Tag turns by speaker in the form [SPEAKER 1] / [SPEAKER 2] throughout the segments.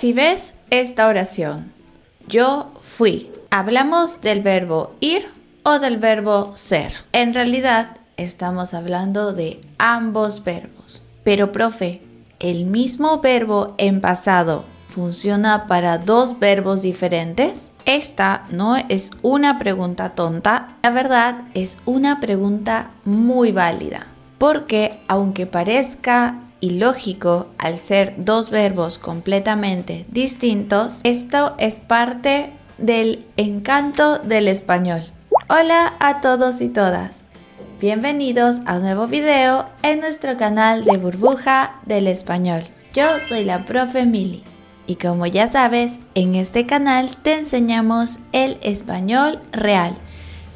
[SPEAKER 1] Si ves esta oración, yo fui, ¿hablamos del verbo ir o del verbo ser? En realidad, estamos hablando de ambos verbos. Pero, profe, ¿el mismo verbo en pasado funciona para dos verbos diferentes? Esta no es una pregunta tonta, la verdad es una pregunta muy válida. Porque, aunque parezca ilógico al ser dos verbos completamente distintos, esto es parte del encanto del español. Hola a todos y todas. Bienvenidos a un nuevo video en nuestro canal de Burbuja del Español. Yo soy la profe Mili y como ya sabes, en este canal te enseñamos el español real,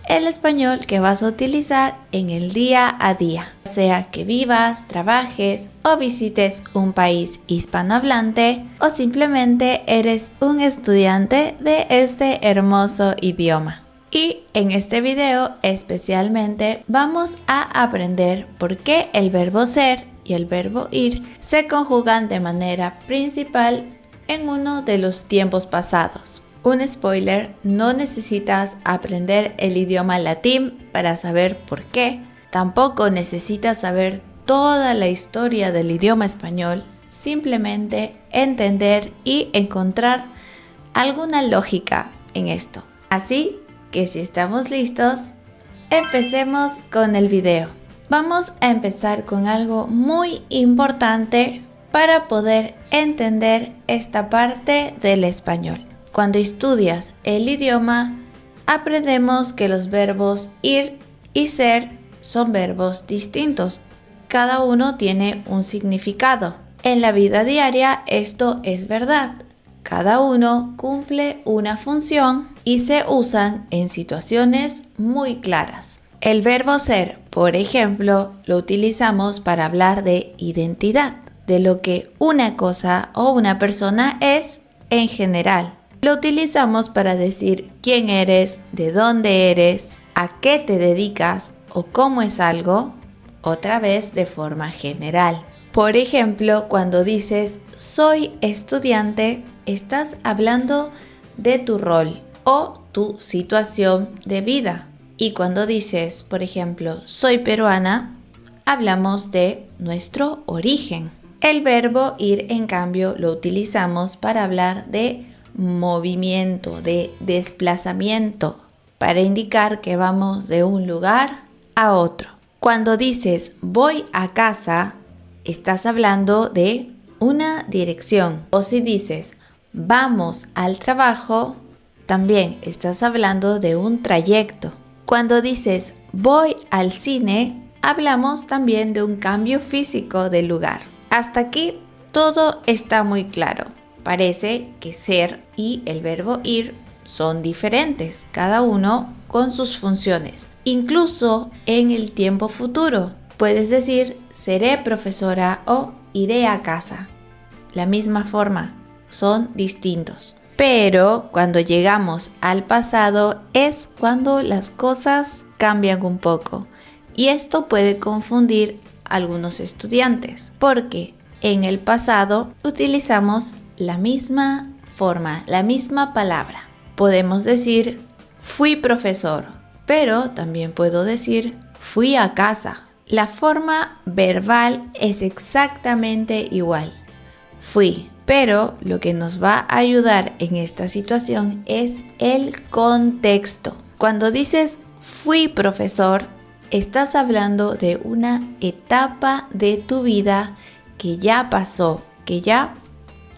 [SPEAKER 1] el español que vas a utilizar en el día a día, sea que vivas, trabajes o visites un país hispanohablante o simplemente eres un estudiante de este hermoso idioma. Y en este video especialmente vamos a aprender por qué el verbo ser y el verbo ir se conjugan de manera principal en uno de los tiempos pasados. Un spoiler, no necesitas aprender el idioma latín para saber por qué. Tampoco necesitas saber toda la historia del idioma español, simplemente entender y encontrar alguna lógica en esto. Así que si estamos listos, empecemos con el video. Vamos a empezar con algo muy importante para poder entender esta parte del español. Cuando estudias el idioma, aprendemos que los verbos ir y ser son verbos distintos. Cada uno tiene un significado. En la vida diaria esto es verdad. Cada uno cumple una función y se usan en situaciones muy claras. El verbo ser, por ejemplo, lo utilizamos para hablar de identidad, de lo que una cosa o una persona es en general. Lo utilizamos para decir quién eres, de dónde eres, a qué te dedicas o cómo es algo, otra vez de forma general. Por ejemplo, cuando dices soy estudiante, estás hablando de tu rol o tu situación de vida. Y cuando dices, por ejemplo, soy peruana, hablamos de nuestro origen. El verbo ir, en cambio, lo utilizamos para hablar de movimiento, de desplazamiento, para indicar que vamos de un lugar a otro. Cuando dices voy a casa, estás hablando de una dirección. O si dices vamos al trabajo, también estás hablando de un trayecto. Cuando dices voy al cine, hablamos también de un cambio físico del lugar. Hasta aquí todo está muy claro. Parece que ser y el verbo ir son diferentes, cada uno con sus funciones. Incluso en el tiempo futuro, puedes decir seré profesora o iré a casa. La misma forma, son distintos. Pero cuando llegamos al pasado es cuando las cosas cambian un poco. Y esto puede confundir a algunos estudiantes, porque en el pasado utilizamos la misma forma, la misma palabra. Podemos decir fui profesor, pero también puedo decir fui a casa. La forma verbal es exactamente igual. Fui, pero lo que nos va a ayudar en esta situación es el contexto. Cuando dices fui profesor, estás hablando de una etapa de tu vida que ya pasó, que ya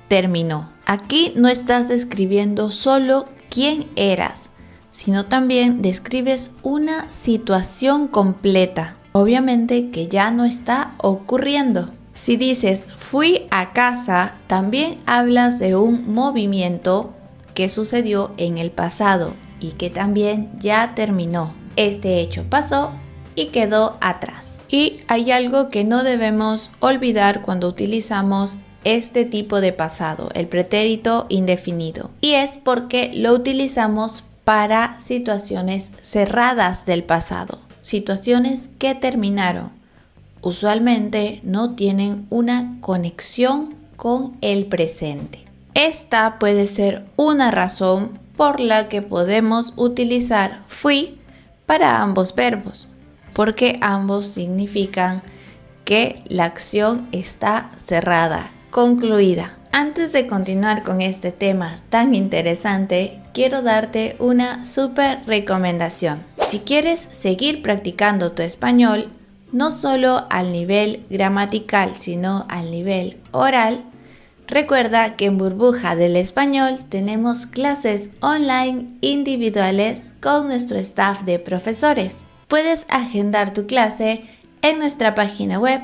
[SPEAKER 1] terminó. Aquí no estás describiendo solo quién eras, sino también describes una situación completa, obviamente que ya no está ocurriendo. Si dices fui a casa, también hablas de un movimiento que sucedió en el pasado y que también ya terminó. Este hecho pasó y quedó atrás. Y hay algo que no debemos olvidar cuando utilizamos este tipo de pasado, el pretérito indefinido, y es porque lo utilizamos para situaciones cerradas del pasado, situaciones que terminaron. Usualmente no tienen una conexión con el presente. Esta puede ser una razón por la que podemos utilizar fui para ambos verbos, porque ambos significan que la acción está cerrada, concluida. Antes de continuar con este tema tan interesante, quiero darte una súper recomendación. Si quieres seguir practicando tu español, no solo al nivel gramatical, sino al nivel oral, recuerda que en Burbuja del Español tenemos clases online individuales con nuestro staff de profesores. Puedes agendar tu clase en nuestra página web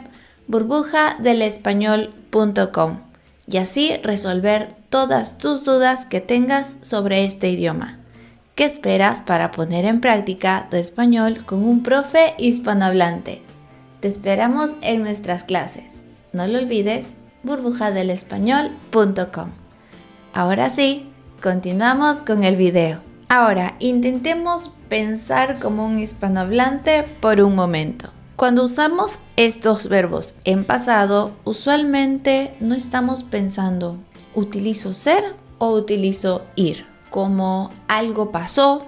[SPEAKER 1] burbujadelespañol.com y así resolver todas tus dudas que tengas sobre este idioma. ¿Qué esperas para poner en práctica tu español con un profe hispanohablante? Te esperamos en nuestras clases. No lo olvides, burbujadelespañol.com. Ahora sí, continuamos con el video. Ahora, intentemos pensar como un hispanohablante por un momento. Cuando usamos estos verbos en pasado, usualmente no estamos pensando ¿utilizo ser o utilizo ir? Como algo pasó,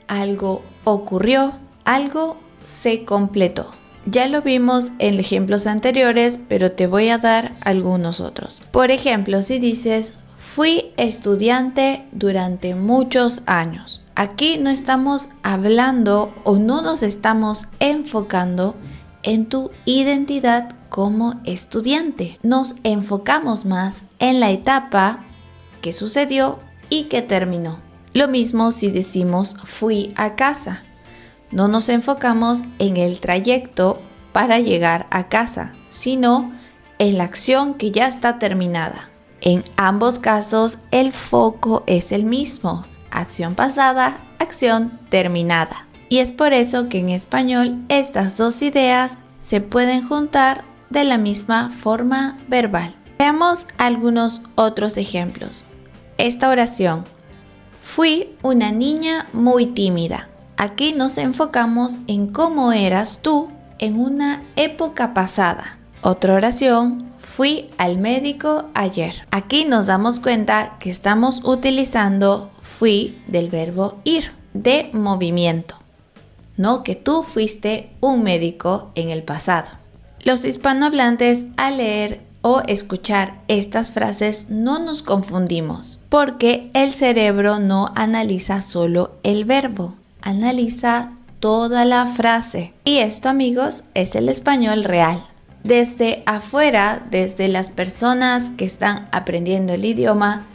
[SPEAKER 1] algo ocurrió, algo se completó. Ya lo vimos en ejemplos anteriores, pero te voy a dar algunos otros. Por ejemplo, si dices fui estudiante durante muchos años. Aquí no estamos hablando o no nos estamos enfocando en tu identidad como estudiante. Nos enfocamos más en la etapa que sucedió y que terminó. Lo mismo si decimos fui a casa. No nos enfocamos en el trayecto para llegar a casa, sino en la acción que ya está terminada. En ambos casos, el foco es el mismo. Acción pasada, acción terminada. Y es por eso que en español estas dos ideas se pueden juntar de la misma forma verbal. Veamos algunos otros ejemplos. Esta oración. Fui una niña muy tímida. Aquí nos enfocamos en cómo eras tú en una época pasada. Otra oración. Fui al médico ayer. Aquí nos damos cuenta que estamos utilizando fui del verbo ir, de movimiento. No que tú fuiste un médico en el pasado. Los hispanohablantes al leer o escuchar estas frases no nos confundimos, porque el cerebro no analiza solo el verbo, analiza toda la frase. Y esto, amigos, es el español real. Desde afuera, desde las personas que están aprendiendo el idioma,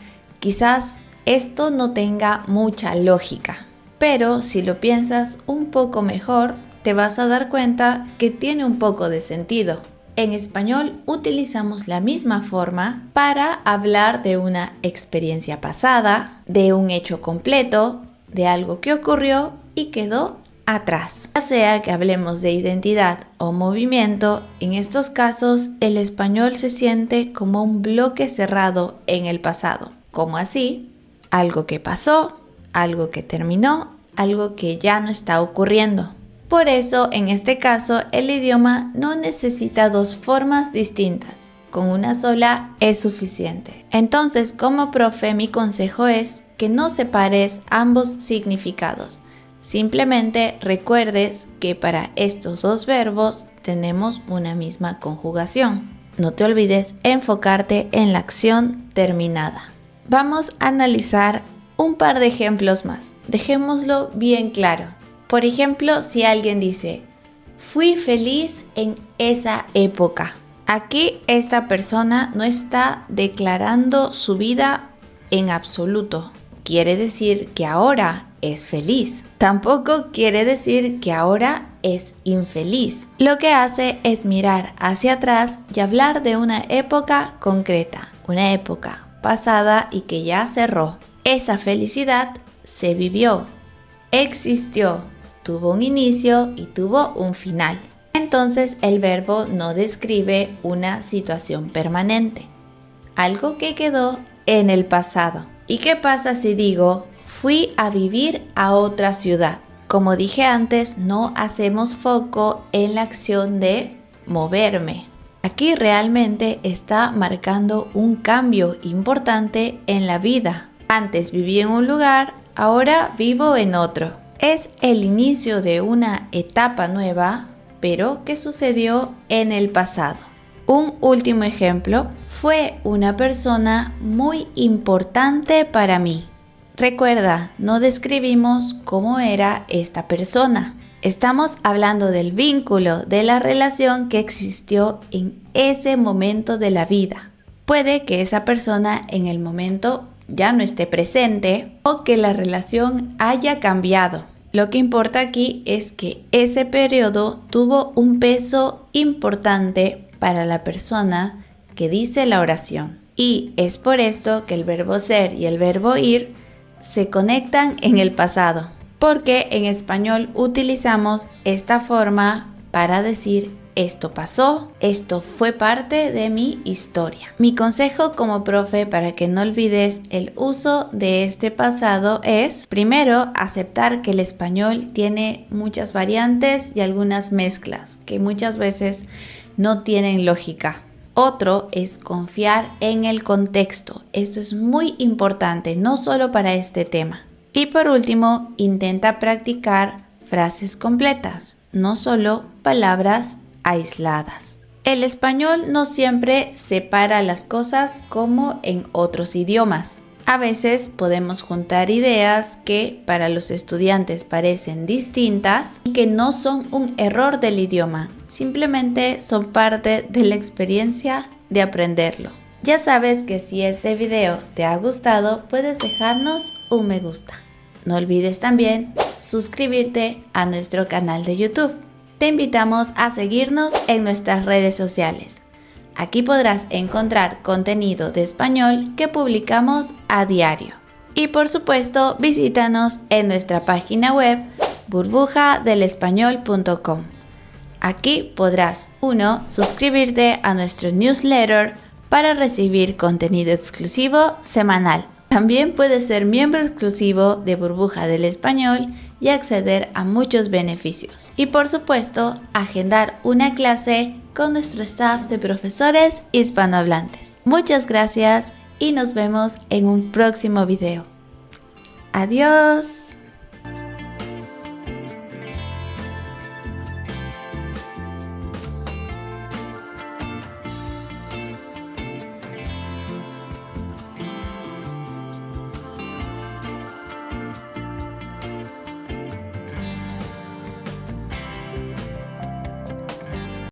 [SPEAKER 1] quizás esto no tenga mucha lógica. Pero si lo piensas un poco mejor, te vas a dar cuenta que tiene un poco de sentido. En español utilizamos la misma forma para hablar de una experiencia pasada, de un hecho completo, de algo que ocurrió y quedó atrás. Ya sea que hablemos de identidad o movimiento, en estos casos el español se siente como un bloque cerrado en el pasado. ¿Cómo así? Algo que pasó, algo que terminó, algo que ya no está ocurriendo. Por eso, en este caso, el idioma no necesita dos formas distintas. Con una sola es suficiente. Entonces, como profe, mi consejo es que no separes ambos significados. Simplemente recuerdes que para estos dos verbos tenemos una misma conjugación. No te olvides enfocarte en la acción terminada. Vamos a analizar un par de ejemplos más. Dejémoslo bien claro. Por ejemplo, si alguien dice, fui feliz en esa época. Aquí esta persona no está declarando su vida en absoluto. Quiere decir que ahora es feliz. Tampoco quiere decir que ahora es infeliz. Lo que hace es mirar hacia atrás y hablar de una época concreta, una época pasada y que ya cerró. Esa felicidad se vivió, existió, tuvo un inicio y tuvo un final. Entonces el verbo no describe una situación permanente, algo que quedó en el pasado. ¿Y qué pasa si digo fui a vivir a otra ciudad? Como dije antes, no hacemos foco en la acción de moverme. Aquí realmente está marcando un cambio importante en la vida. Antes viví en un lugar, ahora vivo en otro. Es el inicio de una etapa nueva, pero que sucedió en el pasado. Un último ejemplo, fue una persona muy importante para mí. Recuerda, no describimos cómo era esta persona. Estamos hablando del vínculo, de la relación que existió en ese momento de la vida. Puede que esa persona en el momento ya no esté presente o que la relación haya cambiado. Lo que importa aquí es que ese periodo tuvo un peso importante para la persona que dice la oración. Y es por esto que el verbo ser y el verbo ir se conectan en el pasado, porque en español utilizamos esta forma para decir esto pasó, esto fue parte de mi historia. Mi consejo como profe para que no olvides el uso de este pasado es, primero, aceptar que el español tiene muchas variantes y algunas mezclas que muchas veces no tienen lógica. Otro es confiar en el contexto. Esto es muy importante, no solo para este tema. Y por último, intenta practicar frases completas, no solo palabras aisladas. El español no siempre separa las cosas como en otros idiomas. A veces podemos juntar ideas que para los estudiantes parecen distintas y que no son un error del idioma, simplemente son parte de la experiencia de aprenderlo. Ya sabes que si este video te ha gustado, puedes dejarnos un me gusta. No olvides también suscribirte a nuestro canal de YouTube. Te invitamos a seguirnos en nuestras redes sociales. Aquí podrás encontrar contenido de español que publicamos a diario. Y por supuesto, visítanos en nuestra página web burbujadelespañol.com. Aquí podrás 1. Suscribirte a nuestro newsletter para recibir contenido exclusivo semanal. También puedes ser miembro exclusivo de Burbuja del Español y acceder a muchos beneficios. Y por supuesto, agendar una clase con nuestro staff de profesores hispanohablantes. Muchas gracias y nos vemos en un próximo video. Adiós.